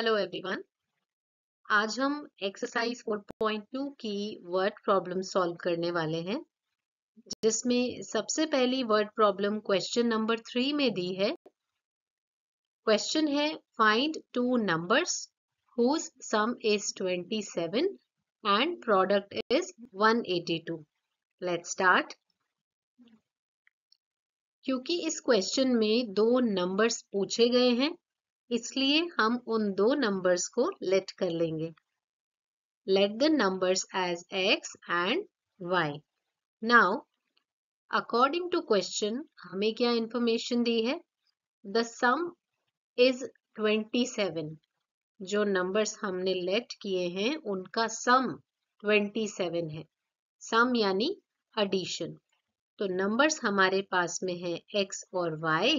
Hello everyone. आज हम exercise 4.2 की वर्ड प्रॉब्लम सॉल्व करने वाले हैं, जिसमें सबसे पहली वर्ड प्रॉब्लम क्वेश्चन नंबर 3 में दी है। क्वेश्चन है find two numbers whose sum is 27 and product is 182. Let's start. क्योंकि इस क्वेश्चन में दो नंबर्स पूछे गए हैं, इसलिए हम उन दो नंबर्स को लेट कर लेंगे. Let the numbers as x and y. Now, according to question, हमें क्या information दी है? The sum is 27. जो numbers हमने let किए हैं, उनका sum 27 है. Sum यानी addition. तो numbers हमारे पास में है x और y.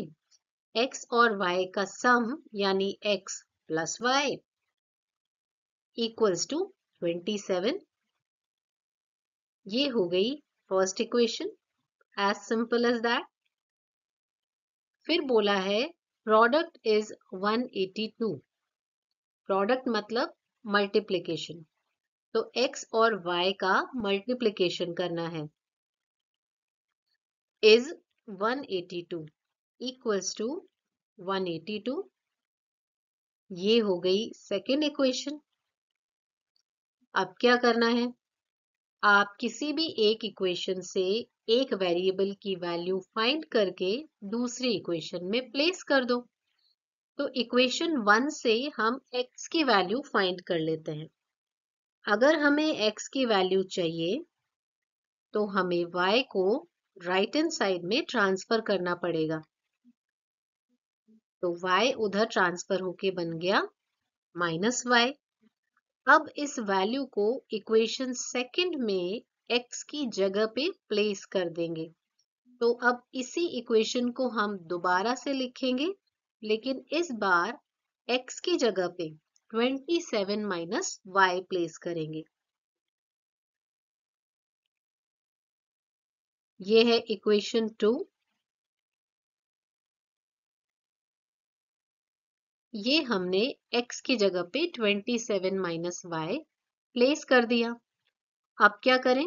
x और y का sum यानी x plus y equals to 27. ये हो गई first equation, as simple as that. फिर बोला है प्रोडक्ट इज 182. प्रोडक्ट मतलब मल्टीप्लिकेशन, तो x और y का मल्टीप्लिकेशन करना है. Is 182 equals to 182. ये हो गई सेकेंड इक्वेशन. अब क्या करना है? आप किसी भी एक इक्वेशन से एक वेरिएबल की वैल्यू फाइंड करके दूसरी इक्वेशन में प्लेस कर दो. तो इक्वेशन 1 से हम x की वैल्यू फाइंड कर लेते हैं. अगर हमें x की वैल्यू चाहिए तो हमें y को राइट हैंड साइड में ट्रांसफर करना पड़ेगा. तो y उधर ट्रांसफर होके बन गया -y. अब इस वैल्यू को इक्वेशन सेकंड में x की जगह पे प्लेस कर देंगे. तो अब इसी इक्वेशन को हम दोबारा से लिखेंगे, लेकिन इस बार x की जगह पे 27 माइनस y प्लेस करेंगे. ये है इक्वेशन 2. ये हमने x की जगह पे 27 माइनस y प्लेस कर दिया. अब क्या करें?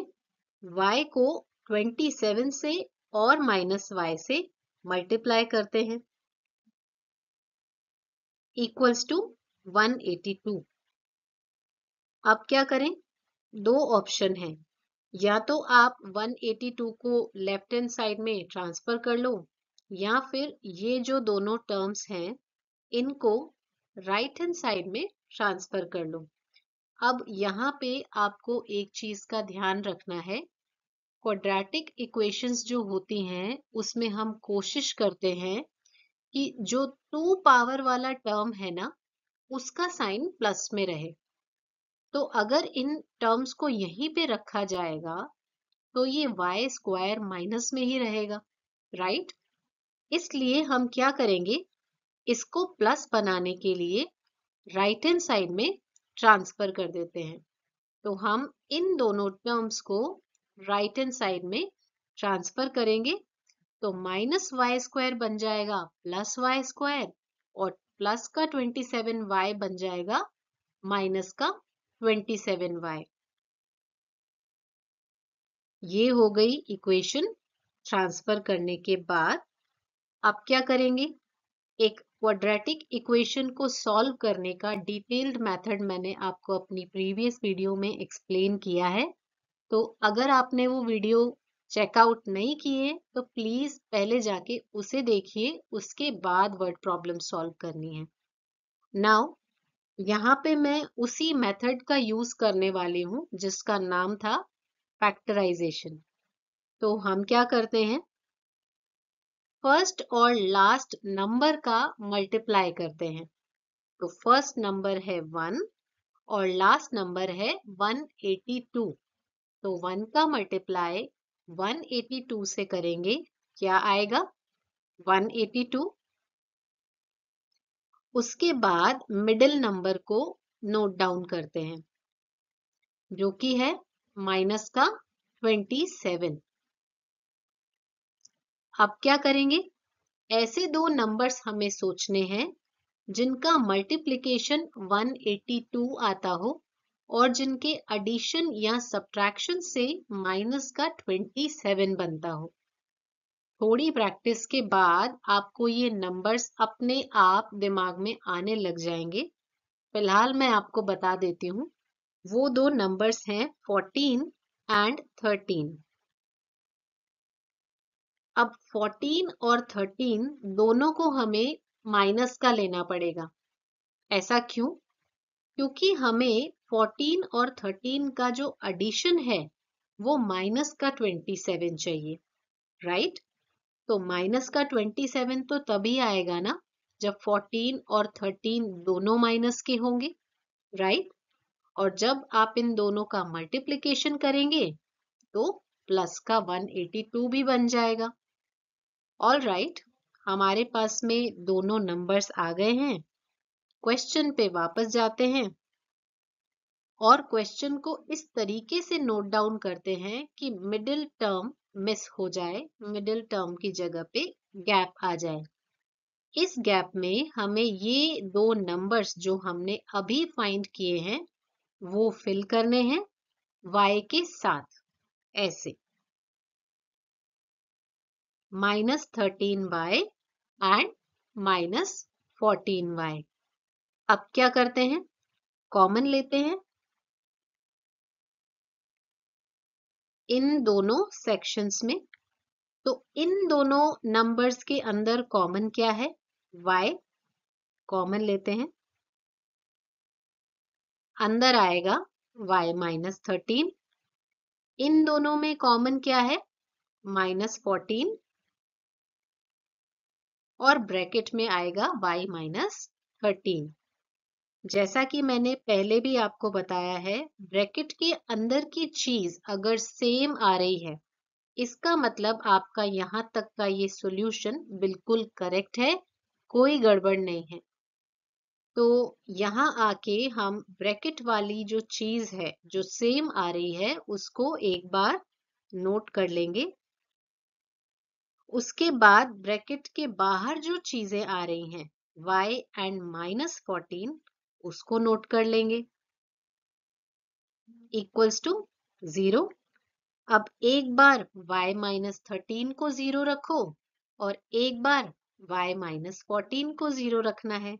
y को 27 से और माइनस y से मल्टीप्लाई करते हैं, इक्वल्स टू 182. अब क्या करें? दो ऑप्शन है. या तो आप 182 को लेफ्ट हैंड साइड में ट्रांसफर कर लो, या फिर ये जो दोनों टर्म्स हैं इनको राइट हैंड साइड में ट्रांसफर कर लो. अब यहाँ पे आपको एक चीज का ध्यान रखना है. क्वाड्रेटिक इक्वेशंस जो होती हैं उसमें हम कोशिश करते हैं कि जो 2 पावर वाला टर्म है ना, उसका साइन प्लस में रहे. तो अगर इन टर्म्स को यहीं पे रखा जाएगा तो ये y स्क्वायर माइनस में ही रहेगा, राइट? इसलिए हम क्या करेंगे, इसको प्लस बनाने के लिए राइट हैंड साइड में ट्रांसफर कर देते हैं. तो हम इन दोनों टर्म्स को राइट हैंड साइड में ट्रांसफर करेंगे. तो माइनस वाई स्क्वायर बन जाएगा प्लस वाई स्क्वायर, और प्लस का 27y बन जाएगा माइनस का 27y. ये हो गई इक्वेशन ट्रांसफर करने के बाद. अब क्या करेंगे? एक क्वाड्रेटिक इक्वेशन को सॉल्व करने का डिटेल्ड मेथड मैंने आपको अपनी प्रीवियस वीडियो में एक्सप्लेन किया है. तो अगर आपने वो वीडियो चेकआउट नहीं किए तो प्लीज पहले जाके उसे देखिए, उसके बाद वर्ड प्रॉब्लम सॉल्व करनी है. नाउ यहाँ पे मैं उसी मेथड का यूज करने वाली हूँ जिसका नाम था फैक्टराइजेशन. तो हम क्या करते हैं, फर्स्ट और लास्ट नंबर का मल्टीप्लाई करते हैं. तो फर्स्ट नंबर है 1 और लास्ट नंबर है 182. तो 1 का मल्टीप्लाई 182 से करेंगे, क्या आएगा? 182. उसके बाद मिडिल नंबर को नोट डाउन करते हैं, जो कि है माइनस का 27. अब क्या करेंगे? ऐसे दो नंबर्स हमें सोचने हैं जिनका मल्टीप्लिकेशन 182 आता हो और जिनके एडिशन या सब्ट्रैक्शन से माइनस का 27 बनता हो। थोड़ी प्रैक्टिस के बाद आपको ये नंबर्स अपने आप दिमाग में आने लग जाएंगे। फिलहाल मैं आपको बता देती हूँ। वो दो नंबर्स हैं 14 एंड 13। अब 14 और 13 दोनों को हमें माइनस का लेना पड़ेगा। ऐसा क्यों? क्योंकि हमें 14 और 13 का जो एडिशन है वो माइनस का 27 चाहिए, राइट? तो माइनस का 27 तो तभी आएगा ना जब 14 और 13 दोनों माइनस के होंगे, राइट? और जब आप इन दोनों का मल्टीप्लिकेशन करेंगे तो प्लस का 182 भी बन जाएगा। ऑल राइट, हमारे पास में दोनों नंबर्स आ गए हैं। क्वेश्चन पे वापस जाते हैं और क्वेश्चन को इस तरीके से नोट डाउन करते हैं कि मिडिल टर्म मिस हो जाए, मिडिल टर्म की जगह पे गैप आ जाए। इस गैप में हमें ये दो नंबर्स जो हमने अभी फाइंड किए हैं वो फिल करने हैं y के साथ, ऐसे -13y एंड -14y। अब क्या करते हैं? कॉमन लेते हैं इन दोनों सेक्शंस में। तो इन दोनों नंबर्स के अंदर कॉमन क्या है? y। कॉमन लेते हैं, अंदर आएगा y -13। इन दोनों में कॉमन क्या है? -14 और ब्रैकेट में आएगा y -13। जैसा कि मैंने पहले भी आपको बताया है, ब्रैकेट के अंदर की चीज अगर सेम आ रही है इसका मतलब आपका यहाँ तक का ये सॉल्यूशन बिल्कुल करेक्ट है, कोई गड़बड़ नहीं है। तो यहाँ आके हम ब्रैकेट वाली जो चीज है जो सेम आ रही है उसको एक बार नोट कर लेंगे। उसके बाद ब्रैकेट के बाहर जो चीजें आ रही हैं y एंड -14 उसको नोट कर लेंगे इक्वल्स टू 0। अब एक बार y -13 को 0 रखो और एक बार y -14 को 0 रखना है।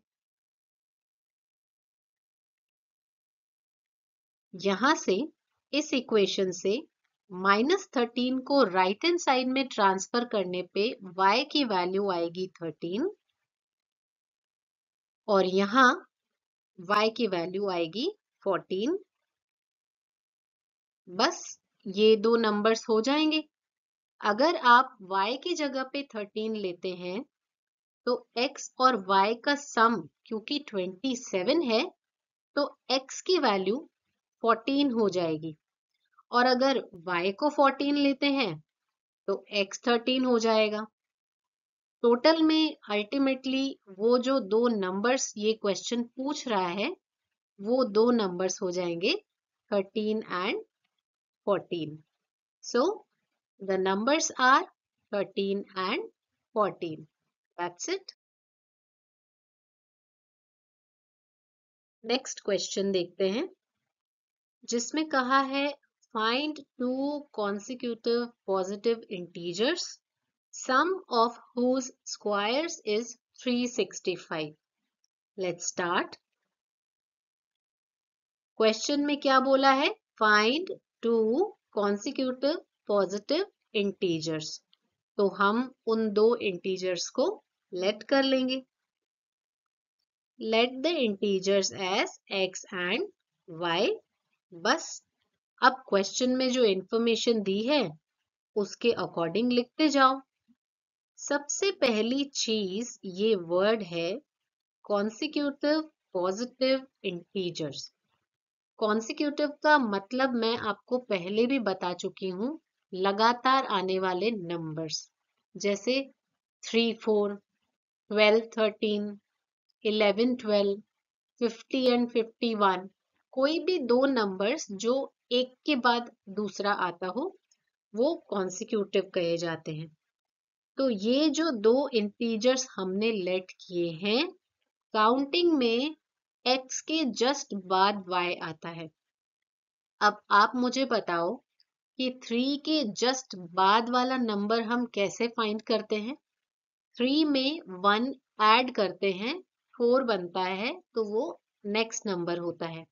यहां से इस इक्वेशन से -13 को राइट हैंड साइड में ट्रांसफर करने पे y की वैल्यू आएगी 13 और यहाँ y की वैल्यू आएगी 14। बस ये दो नंबर्स हो जाएंगे। अगर आप y की जगह पे 13 लेते हैं तो x और y का सम क्योंकि 27 है तो x की वैल्यू 14 हो जाएगी और अगर y को 14 लेते हैं तो x 13 हो जाएगा। टोटल में अल्टीमेटली वो जो दो नंबर्स ये क्वेश्चन पूछ रहा है वो दो नंबर्स हो जाएंगे 13 and 14। So the numbers are 13 and 14. That's it. Next question देखते हैं जिसमें कहा है find two consecutive positive integers sum of whose squares is 365. Let's start. Question में क्या बोला है? Find two consecutive positive integers. तो हम उन दो इंटीजर्स को लेट कर लेंगे। Let the integers as x and y. बस अब क्वेश्चन में जो इंफॉर्मेशन दी है उसके अकॉर्डिंग लिखते जाओ। सबसे पहली चीज ये वर्ड है consecutive positive integers. consecutive का मतलब मैं आपको पहले भी बता चुकी हूँ, लगातार आने वाले नंबर्स जैसे 3 4 12 13 11 12 50 एंड 51। कोई भी दो नंबर्स जो एक के बाद दूसरा आता हो वो कॉन्सिक्यूटिव कहे जाते हैं। तो ये जो दो इंटीजर्स हमने लेट किए हैं काउंटिंग में x के जस्ट बाद y आता है। अब आप मुझे बताओ कि 3 के जस्ट बाद वाला नंबर हम कैसे फाइंड करते हैं? 3 में 1 ऐड करते हैं, 4 बनता है, तो वो नेक्स्ट नंबर होता है।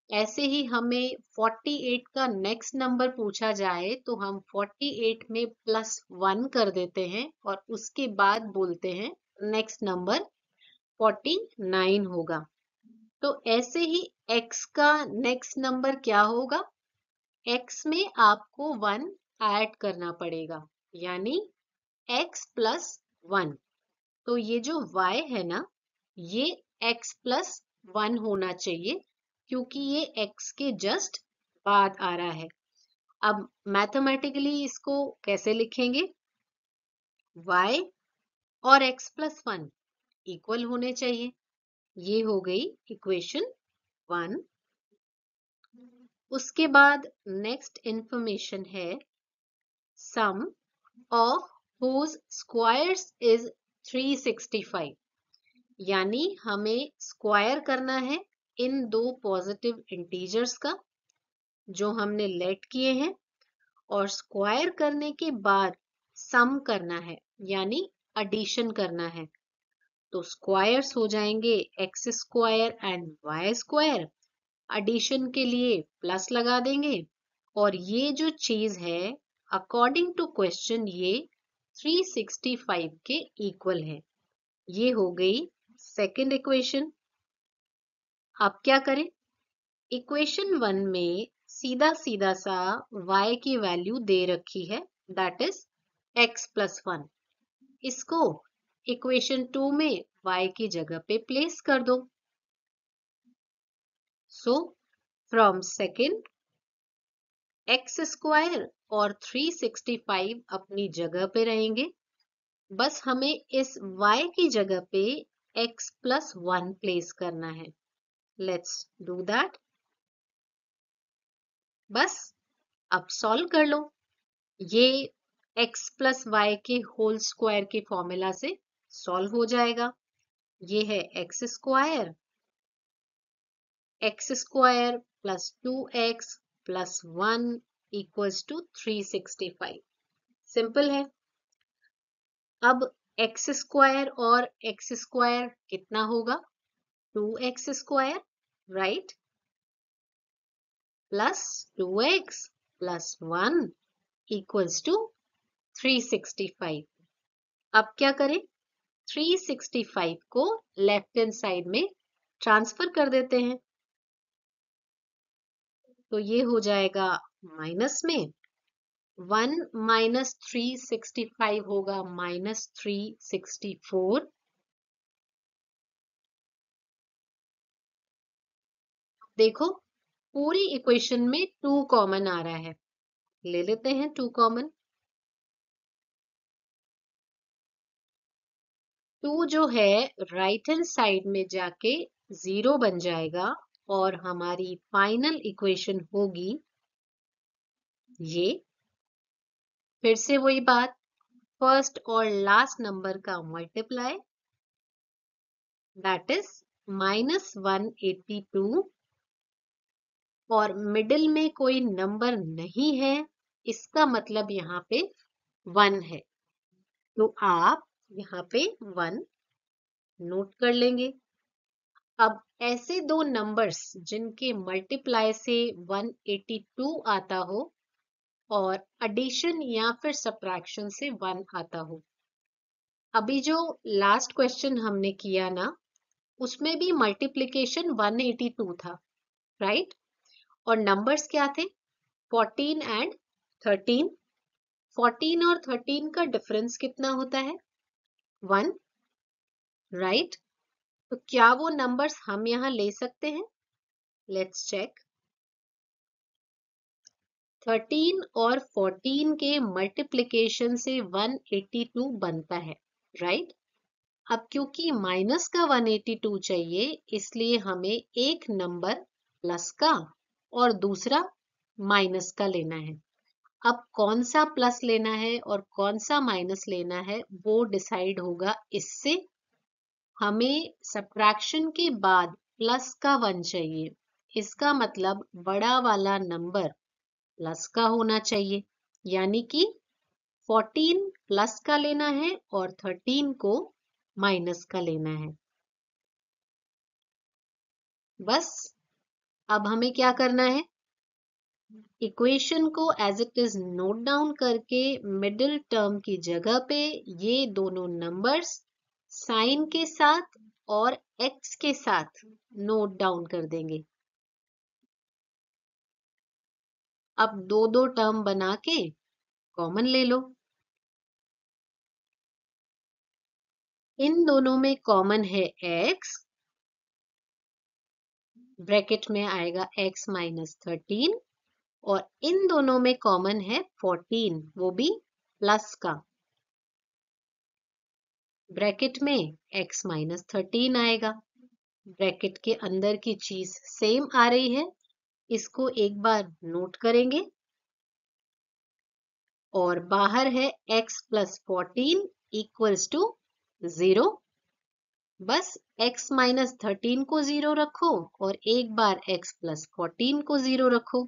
ऐसे ही हमें 48 का नेक्स्ट नंबर पूछा जाए तो हम 48 में +1 कर देते हैं और उसके बाद बोलते हैं नेक्स्ट नंबर 49 होगा। तो ऐसे ही x का नेक्स्ट नंबर क्या होगा? x में आपको 1 ऐड करना पड़ेगा, यानी x + 1। तो ये जो y है ना, ये x + 1 होना चाहिए, क्योंकि ये x के जस्ट बाद आ रहा है। अब मैथमेटिकली इसको कैसे लिखेंगे? y और x + 1 इक्वल होने चाहिए। ये हो गई इक्वेशन 1। उसके बाद नेक्स्ट इंफॉर्मेशन है सम ऑफ whose squares is 365, यानी हमें स्क्वायर करना है इन दो पॉजिटिव इंटीजर्स का जो हमने लेट किए हैं, और स्क्वायर करने के बाद सम करना है, यानी एडिशन करना है। तो स्क्वायर्स हो जाएंगे x² एंड y²। एडिशन के लिए प्लस लगा देंगे, और ये जो चीज है अकॉर्डिंग टू क्वेश्चन ये 365 के इक्वल है। ये हो गई सेकंड इक्वेशन। अब क्या करें? इक्वेशन 1 में सीधा सीधा सा y की वैल्यू दे रखी है, दैट इज x + 1। इसको इक्वेशन 2 में y की जगह पे प्लेस कर दो। सो फ्रॉम सेकंड, x² और 365 अपनी जगह पे रहेंगे, बस हमें इस y की जगह पे x + 1 प्लेस करना है। Let's do that. बस अब सॉल्व कर लो। ये x + y के होल स्क्वायर के फॉर्मूला से सॉल्व हो जाएगा। ये है x² + 2x + 1 = 365। सिंपल है। अब x² और x² कितना होगा? 2x², right, plus 2x + 1 = 365। अब क्या करें? 365 को लेफ्ट हैंड साइड में ट्रांसफर कर देते हैं। तो ये हो जाएगा माइनस में 1 - 365 होगा -364। देखो पूरी इक्वेशन में 2 कॉमन आ रहा है, ले लेते हैं 2 कॉमन। 2 जो है राइट हैंड साइड में जाके 0 बन जाएगा और हमारी फाइनल इक्वेशन होगी ये। फिर से वही बात, फर्स्ट और लास्ट नंबर का मल्टीप्लाई, दैट इज -182, और मिडिल में कोई नंबर नहीं है, इसका मतलब यहाँ पे 1 है। तो आप यहाँ पे 1 नोट कर लेंगे। अब ऐसे दो नंबर्स जिनके मल्टीप्लाई से 182 आता हो और एडिशन या फिर सब्ट्रैक्शन से 1 आता हो। अभी जो लास्ट क्वेश्चन हमने किया ना, उसमें भी मल्टीप्लिकेशन 182 था, राइट? और नंबर्स क्या थे? 14 एंड 13। 14 और 13 का डिफरेंस कितना होता है? 1, राइट? तो क्या वो नंबर्स हम यहाँ ले सकते हैं? Let's check. 13 और 14 के मल्टीप्लिकेशन से 182 बनता है, राइट? अब क्योंकि माइनस का 182 चाहिए, इसलिए हमें एक नंबर प्लस का और दूसरा माइनस का लेना है। अब कौन सा प्लस लेना है और कौन सा माइनस लेना है वो डिसाइड होगा इससे हमें सब्ट्रैक्शन के बाद प्लस का 1 चाहिए। इसका मतलब बड़ा वाला नंबर प्लस का होना चाहिए, यानी कि 14 प्लस का लेना है और 13 को माइनस का लेना है। बस अब हमें क्या करना है, इक्वेशन को as it is note down करके मिडिल टर्म की जगह पे ये दोनों नंबर्स साइन के साथ और एक्स के साथ नोट डाउन कर देंगे। अब दो दो टर्म बना के कॉमन ले लो। इन दोनों में कॉमन है x, ब्रैकेट में आएगा x माइनस 13, और इन दोनों में कॉमन है 14, वो भी प्लस का। ब्रैकेट में x माइनस 13 आएगा। ब्रैकेट के अंदर की चीज सेम आ रही है, इसको एक बार नोट करेंगे। और बाहर है x प्लस 14 इक्वल्स टू 0। बस x माइनस 13 को 0 रखो और एक बार x प्लस 14 को 0 रखो।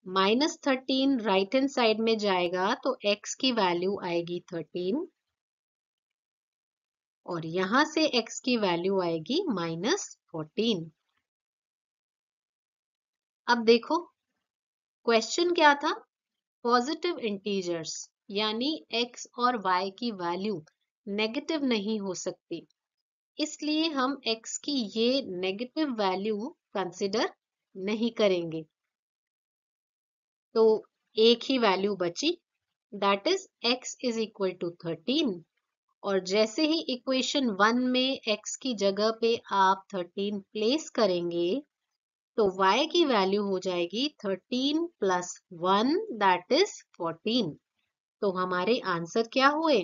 माइनस 13 राइट हैंड साइड में जाएगा तो x की वैल्यू आएगी 13, और यहां से x की वैल्यू आएगी माइनस 14। अब देखो क्वेश्चन क्या था, पॉजिटिव इंटीजर्स यानी x और y की वैल्यू नेगेटिव नहीं हो सकती, इसलिए हम x की ये नेगेटिव वैल्यू कंसिडर नहीं करेंगे। तो एक ही वैल्यू बची, that is x is equal to 13, और जैसे ही इक्वेशन 1 में x की जगह पे आप 13 प्लेस करेंगे तो y की वैल्यू हो जाएगी 13 प्लस 1 दैट इज 14। तो हमारे आंसर क्या हुए,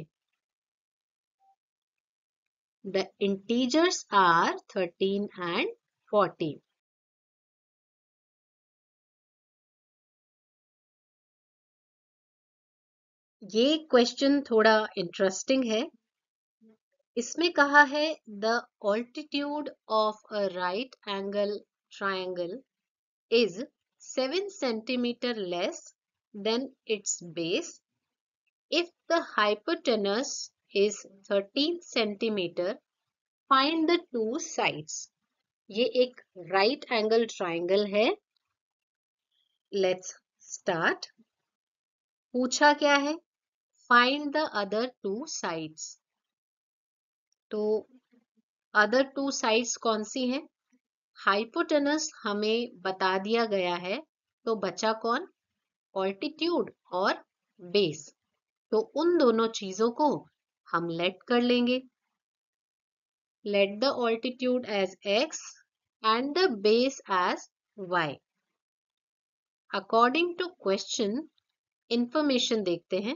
द इंटीजर्स आर 13 एंड 14। ये क्वेश्चन थोड़ा इंटरेस्टिंग है। इसमें कहा है the altitude of a right angle triangle is 7 centimeter less than its base if the hypotenuse is 13 centimeter. Find the two sides. ये एक right angle triangle है। Let's start. पूछा क्या है, find the other two sides. तो other two sides कौन सी हैं? Hypotenuse हमें बता दिया गया है, तो बचा कौन, ऑल्टीट्यूड और बेस। तो उन दोनों चीजों को हम लेट कर लेंगे। Let the altitude as x and the base as y। According to question information देखते हैं।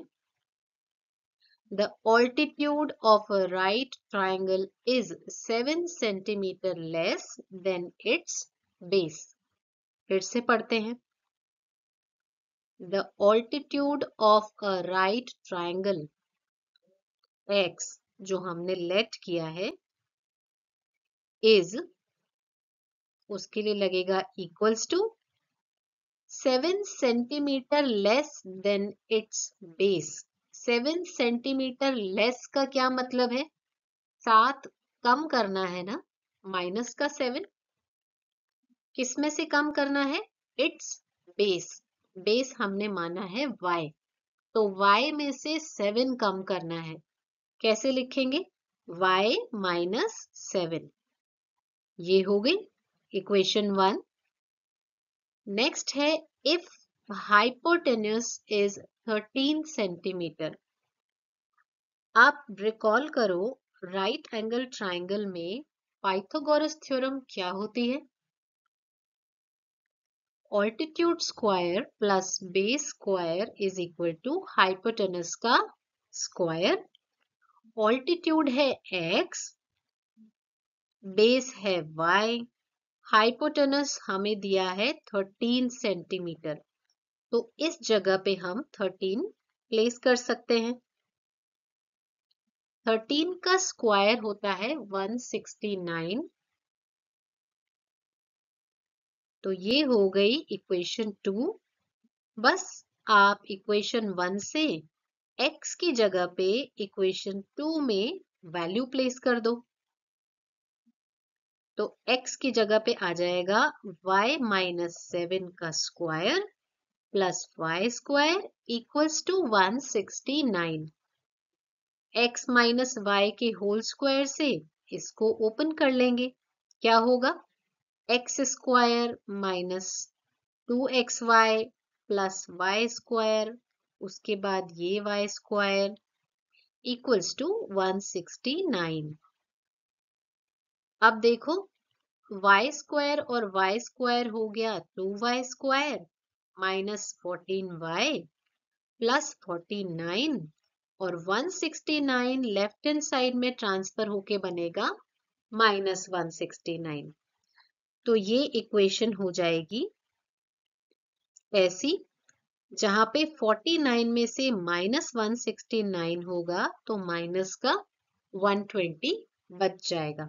The altitude of a right triangle is 7 centimetre less than its base. फिर से पढ़ते हैं। The altitude of a right triangle x जो हमने late किया है is, उसके लिए लगेगा equals to 7 centimetre less than its base. 7 centimetre less का क्या मतलब है, 7 कम करना है ना, माइनस का 7 किस में से कम करना है, इट्स बेस। बेस हमने माना है y, तो y में से 7 कम करना है। कैसे लिखेंगे, y माइनस 7। ये हो गई इक्वेशन 1। नेक्स्ट है इफ हाइपोटेन्यूस इज 13 सेंटीमीटर। आप रिकॉल करो राइट एंगल ट्राइंगल में पाइथागोरस थ्योरम क्या होती है, altitude square plus base square is equal to hypotenuse का स्क्वायर। ऑल्टीट्यूड है x, बेस है y, हाइपोटेनस हमें दिया है 13 सेंटीमीटर, तो इस जगह पे हम 13 प्लेस कर सकते हैं। 13 का स्क्वायर होता है 169। तो ये हो गई इक्वेशन 2। बस आप इक्वेशन 1 से x की जगह पे इक्वेशन 2 में वैल्यू प्लेस कर दो। तो x की जगह पे आ जाएगा y माइनस 7 का square plus y square equals to 169। x minus y के होल स्क्वायर से इसको ओपन कर लेंगे। क्या होगा? x square minus 2xy plus y square, उसके बाद ये y स्क्वायर इक्वल्स टू 169। अब देखो, y स्क्वायर और y स्क्वायर हो गया 2y square minus 14y plus 49 और 169 लेफ्ट हैंड साइड में ट्रांसफर होके बनेगा माइनस 169। तो ये इक्वेशन हो जाएगी ऐसी, जहां पे 49 में से माइनस 169 होगा तो माइनस का 120 बच जाएगा।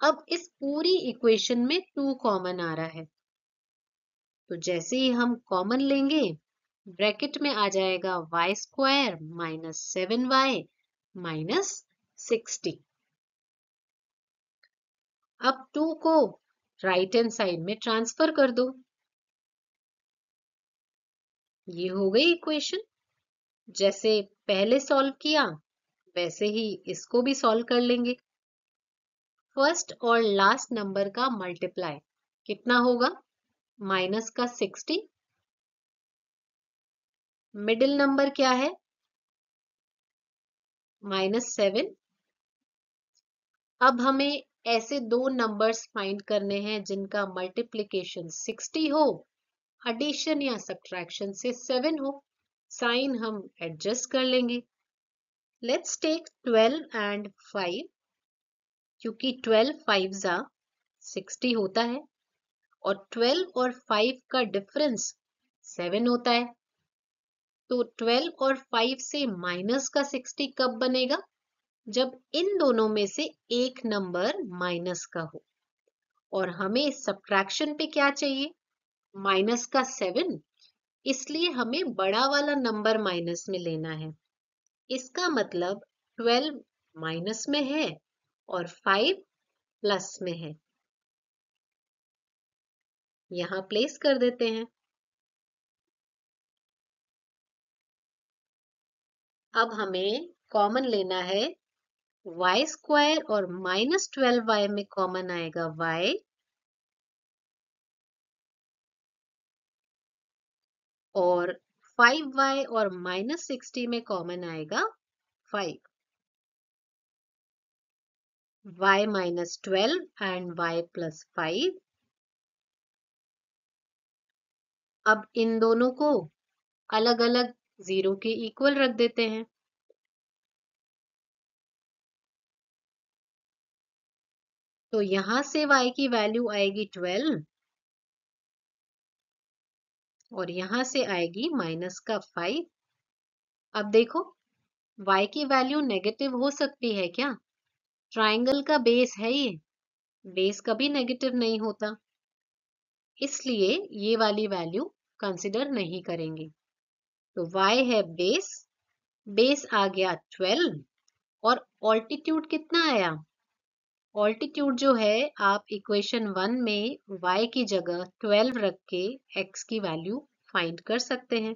अब इस पूरी इक्वेशन में 2 कॉमन आ रहा है, तो जैसे ही हम कॉमन लेंगे ब्रैकेट में आ जाएगा y square minus 7y minus 60। अब 2 को राइट हैंड साइड में ट्रांसफर कर दो। ये हो गई इक्वेशन। जैसे पहले सॉल्व किया वैसे ही इसको भी सॉल्व कर लेंगे। फर्स्ट और लास्ट नंबर का मल्टीप्लाई कितना होगा? माइनस का 60। मिडिल नंबर क्या है? माइनस 7। अब हमें ऐसे दो नंबर्स फाइंड करने हैं जिनका मल्टीप्लिकेशन 60 हो, एडिशन या सब्ट्रैक्शन से 7 हो। साइन हम एडजस्ट कर लेंगे। लेट्स टेक 12 एंड 5, क्योंकि 12 5 जा 60 होता है और 12 और 5 का डिफरेंस 7 होता है। तो 12 और 5 से माइनस का 60 कब बनेगा? जब इन दोनों में से एक नंबर माइनस का हो। और हमें सब्ट्रैक्शन पे क्या चाहिए? माइनस का 7। इसलिए हमें बड़ा वाला नंबर माइनस में लेना है। इसका मतलब 12 माइनस में है और 5 प्लस में है। यहाँ प्लेस कर देते हैं। अब हमें कॉमन लेना है y स्क्वायर और माइनस 12y में कॉमन आएगा y और 5y और माइनस 60 में कॉमन आएगा 5। y minus 12 and y plus 5। अब इन दोनों को अलग अलग 0 के इक्वल रख देते हैं। तो यहां से y की वैल्यू आएगी 12 और यहां से आएगी माइनस का 5। अब देखो, y की वैल्यू नेगेटिव हो सकती है क्या? ट्राइंगल का बेस है ये, बेस कभी नेगेटिव नहीं होता, इसलिए ये वाली वैल्यू कंसिडर नहीं करेंगे। तो y है बेस, बेस आ गया 12 और ऑल्टीट्यूड कितना आया? ऑल्टीट्यूड जो है आप इक्वेशन 1 में y की जगह 12 रख के x की वैल्यू फाइंड कर सकते हैं।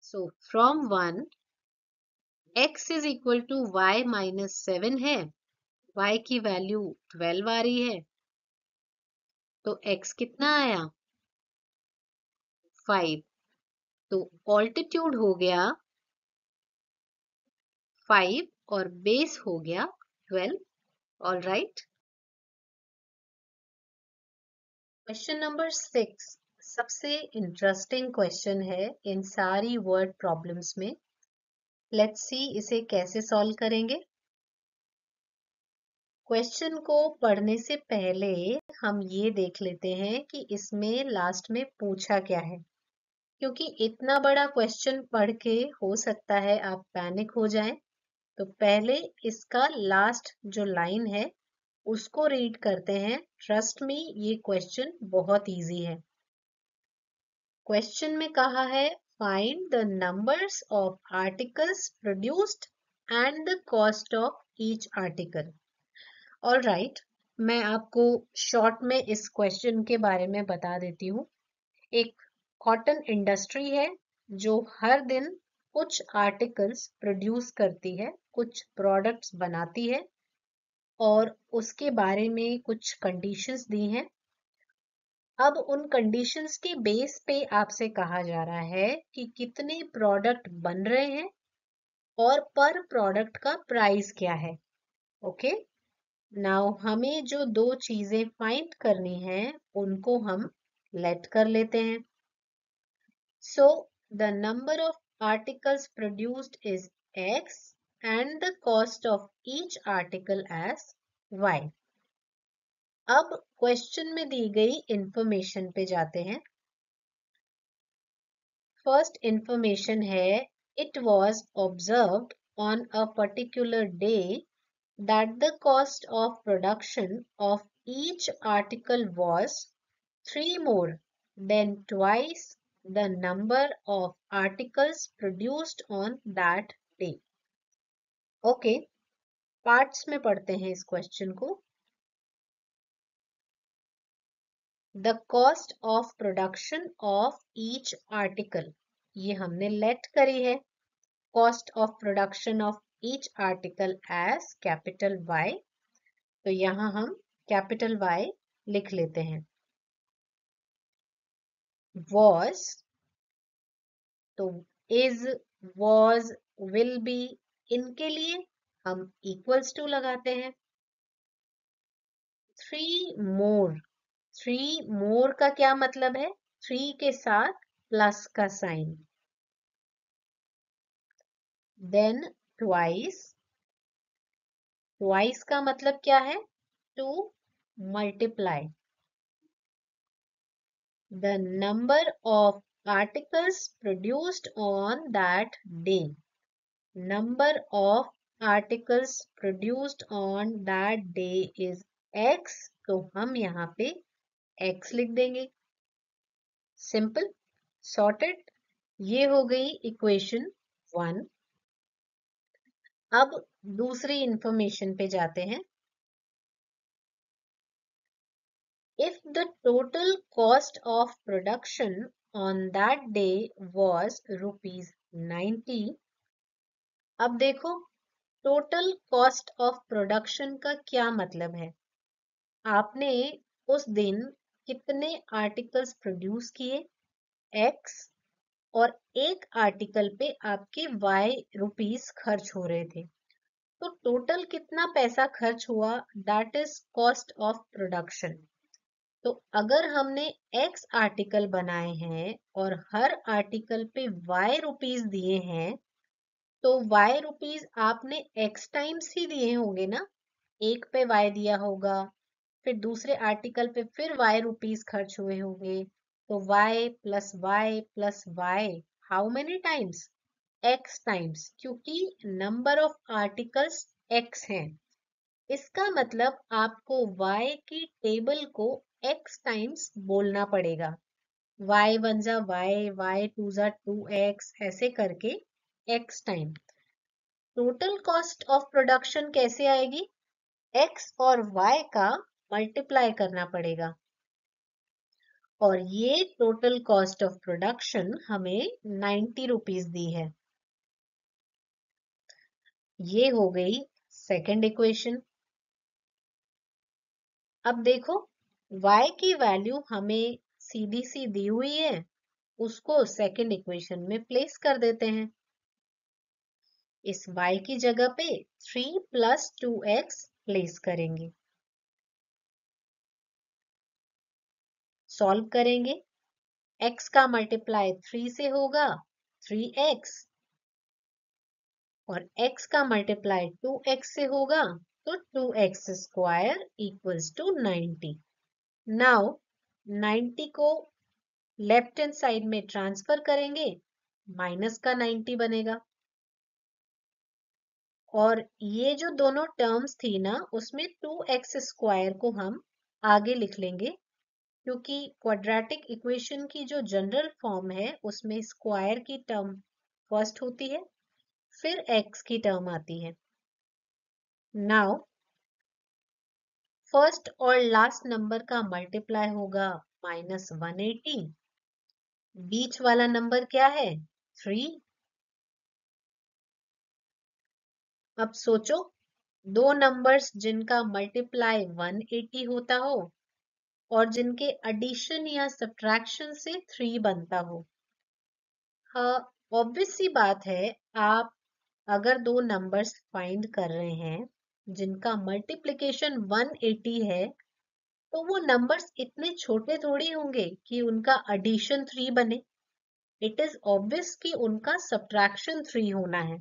So from 1 x is equal to y minus 7 है, y की वैल्यू 12 आ रही है, तो x कितना आया? 5। तो ऑल्टीट्यूड हो गया 5 और बेस हो गया 12। All right. क्वेश्चन नंबर 6 सबसे इंटरेस्टिंग क्वेश्चन है इन सारी वर्ड प्रॉब्लम्स में। लेट्स सी इसे कैसे सॉल्व करेंगे। क्वेश्चन को पढ़ने से पहले हम ये देख लेते हैं कि इसमें लास्ट में पूछा क्या है, क्योंकि इतना बड़ा क्वेश्चन पढ़ के हो सकता है आप पैनिक हो जाएं। तो पहले इसका लास्ट जो लाइन है उसको रीड करते हैं। ट्रस्ट मी, ये क्वेश्चन बहुत इजी है। क्वेश्चन में कहा है find the numbers of articles produced and the cost of each article. All right, मैं आपको शॉर्ट में इस क्वेश्चन के बारे में बता देती हूँ। एक कॉटन इंडस्ट्री है जो हर दिन कुछ आर्टिकल्स प्रोड्यूस करती है, कुछ प्रोडक्ट्स बनाती है और उसके बारे में कुछ कंडीशंस दी हैं। अब उन कंडीशंस के बेस पे आपसे कहा जा रहा है कि कितने प्रोडक्ट बन रहे हैं और पर प्रोडक्ट का प्राइस क्या है। ओके, नाउ हमें जो दो चीजें फाइंड करनी है उनको हम लेट कर लेते हैं। So the number of articles produced is x and the cost of each article as y। अब क्वेश्चन में दी गई इंफॉर्मेशन पे जाते हैं। First information is it was observed on a particular day that the cost of production of each article was 3 more than twice the number of articles produced on that day. Okay, parts में पढ़ते हैं इस question को। The cost of production of each article, ये हमने late करी है। Cost of production of each article as capital Y, तो यहाँ हम कैपिटल Y लिख लेते हैं। was, तो is, was, will be, इनके लिए हम equals to लगाते हैं। 3 more, 3 more का क्या मतलब है? 3 के साथ प्लस का साइन। then twice, twice का मतलब क्या है? to multiply the number of articles produced on that day. Number of articles produced on that day is x, तो हम यहाँ पे x लिख देंगे। Simple, sorted. ये हो गई इक्वेशन 1। अब दूसरी इंफॉर्मेशन पे जाते हैं। If the total cost of production on that day was ₹90, अब देखो टोटल कॉस्ट ऑफ प्रोडक्शन का क्या मतलब है? आपने उस दिन कितने आर्टिकल्स प्रोड्यूस किए x, और एक आर्टिकल पे आपके y रुपीस खर्च हो रहे थे, तो टोटल कितना पैसा खर्च हुआ, that is cost of production. तो अगर हमने x आर्टिकल बनाए हैं और हर आर्टिकल पे y रुपीस दिए हैं, तो y रुपीस आपने x टाइम्स ही दिए होंगे ना। एक पे y दिया होगा, फिर दूसरे आर्टिकल पे फिर y रुपीस खर्च हुए होंगे, तो y plus y plus y, how many times? x times, क्योंकि नंबर ऑफ आर्टिकल्स x हैं। इसका मतलब आपको y की टेबल को x टाइम्स बोलना पड़ेगा। y वन जा y, y टू जा 2x, ऐसे करके x time. Total cost of production कैसे आएगी? x और y का मल्टीप्लाई करना पड़ेगा, और ये टोटल कॉस्ट ऑफ प्रोडक्शन हमें 90 रुपीस दी है। ये हो गई सेकंड इक्वेशन। अब देखो y की वैल्यू हमें सीधी सी दी हुई है, उसको सेकंड इक्वेशन में प्लेस कर देते हैं। इस y की जगह पे 3 प्लस 2x प्लेस करेंगे। सॉल्व करेंगे, x का मल्टीप्लाई 3 से होगा 3x, और x का मल्टीप्लाई 2x से होगा तो 2x² इक्वल्स टू 90। नाउ 90 को लेफ्ट हैंड साइड में ट्रांसफर करेंगे, माइनस का 90 बनेगा। और ये जो दोनों टर्म्स थी ना, उसमें 2x² को हम आगे लिख लेंगे, क्योंकि क्वाड्रेटिक इक्वेशन की जो जनरल फॉर्म है उसमें स्क्वायर की टर्म फर्स्ट होती है, फिर x की टर्म आती है। नाउ फर्स्ट और लास्ट नंबर का मल्टीप्लाई होगा -180। बीच वाला नंबर क्या है? 3। अब सोचो, दो नंबर्स जिनका मल्टीप्लाई 180 होता हो और जिनके एडिशन या सब्ट्रैक्शन से 3 बनता हो। हाँ, ऑब्वियस सी बात है, आप अगर दो नंबर्स फाइंड कर रहे हैं जिनका मल्टीप्लिकेशन 180 है, तो वो नंबर्स इतने छोटे थोड़ी होंगे कि उनका एडिशन 3 बने। इट इज ऑब्वियस कि उनका सब्ट्रैक्शन 3 होना है।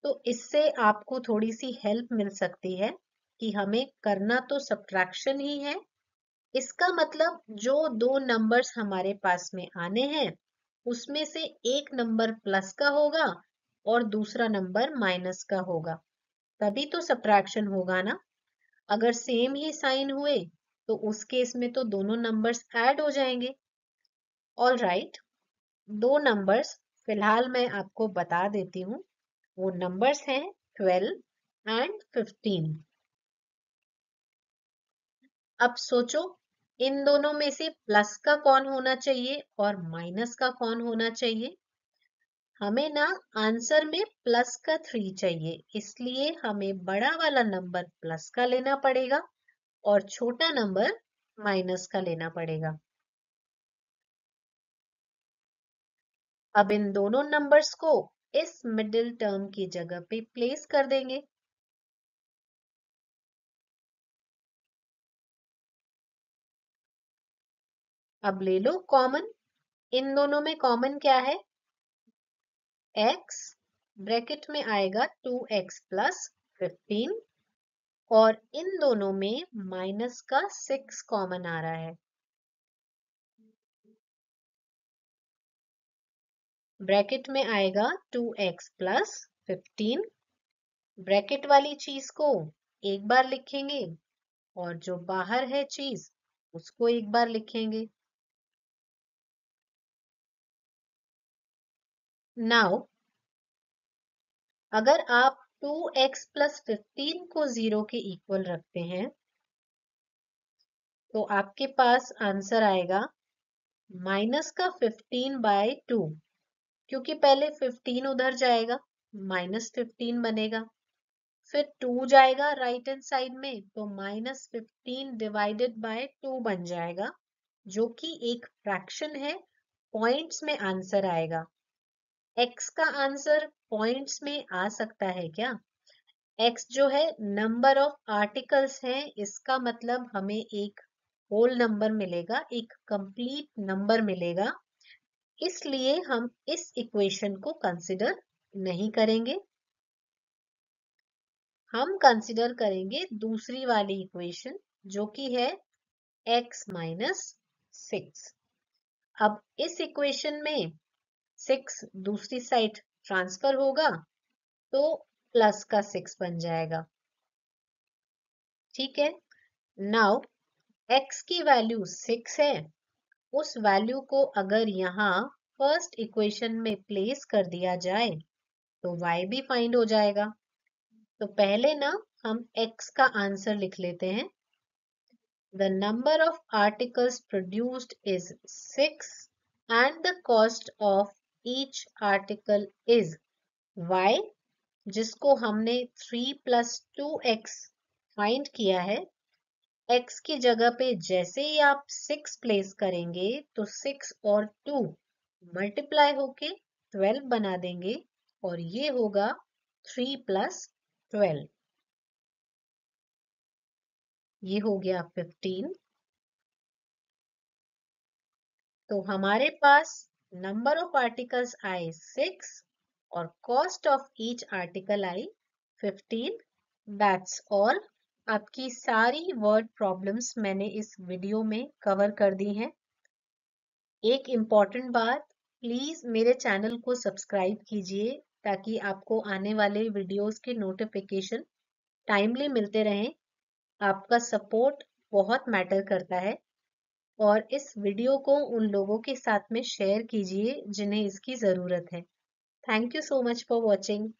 तो इससे आपको थोड़ी सी हेल्प मिल सकती है कि हमें करना तो सब्ट्रैक्शन ही है। इसका मतलब जो दो नंबर्स हमारे पास में आने हैं उसमें से एक नंबर प्लस का होगा और दूसरा नंबर माइनस का होगा, तभी तो सब्ट्रैक्शन होगा ना। अगर सेम ही साइन हुए तो उस केस में तो दोनों नंबर्स ऐड हो जाएंगे। ऑल राइट, दो नंबर्स फिलहाल मैं आपको बता देती हूँ। वो नंबर्स हैं 12 एंड 15। अब सोचो, इन दोनों में से प्लस का कौन होना चाहिए और माइनस का कौन होना चाहिए? हमें ना आंसर में प्लस का 3 चाहिए, इसलिए हमें बड़ा वाला नंबर प्लस का लेना पड़ेगा और छोटा नंबर माइनस का लेना पड़ेगा। अब इन दोनों नंबर्स को इस मिडिल टर्म की जगह पे प्लेस कर देंगे। अब ले लो कॉमन। इन दोनों में कॉमन क्या है? x, ब्रैकेट में आएगा 2x प्लस 15, और इन दोनों में माइनस का 6 कॉमन आ रहा है। ब्रैकेट में आएगा 2x प्लस 15। ब्रैकेट वाली चीज को एक बार लिखेंगे और जो बाहर है चीज उसको एक बार लिखेंगे। नाउ अगर आप 2x प्लस 15 को 0 के इक्वल रखते हैं तो आपके पास आंसर आएगा -15/2, क्योंकि पहले 15 उधर जाएगा, -15 बनेगा, फिर 2 जाएगा राइट हैंड साइड में तो -15/2 बन जाएगा, जो कि एक फ्रैक्शन है। पॉइंट्स में आंसर आएगा। x का आंसर पॉइंट्स में आ सकता है क्या? x जो है नंबर ऑफ आर्टिकल्स है, इसका मतलब हमें एक होल नंबर मिलेगा, एक कंप्लीट नंबर मिलेगा, इसलिए हम इस इक्वेशन को कंसिडर नहीं करेंगे। हम कंसिडर करेंगे दूसरी वाली इक्वेशन जो कि है x माइनस 6। अब इस इक्वेशन में 6 दूसरी साइड ट्रांसफर होगा तो प्लस का 6 बन जाएगा। ठीक है, नाउ x की वैल्यू 6 है, उस वैल्यू को अगर यहाँ फर्स्ट इक्वेशन में प्लेस कर दिया जाए तो y भी फाइंड हो जाएगा। तो पहले ना हम x का आंसर लिख लेते हैं। The number of articles produced is 6 and the cost of each article is y, जिसको हमने 3 + 2x फाइंड किया है। x की जगह पे जैसे ही आप 6 प्लेस करेंगे तो 6 और 2 मल्टीप्लाई होके 12 बना देंगे और ये होगा 3 + 12। ये हो गया 15। तो हमारे पास नंबर ऑफ आर्टिकल्स आए 6 और cost of each article I 15। That's all. आपकी सारी वर्ड प्रॉब्लम्स मैंने इस वीडियो में कवर कर दी हैं। एक इम्पॉर्टेंट बात, प्लीज मेरे चैनल को सब्सक्राइब कीजिए ताकि आपको आने वाले वीडियोस के नोटिफिकेशन टाइमली मिलते रहें। आपका सपोर्ट बहुत मैटर करता है और इस वीडियो को उन लोगों के साथ में शेयर कीजिए जिन्हें इसकी ज़रूरत है। Thank you so much for watching.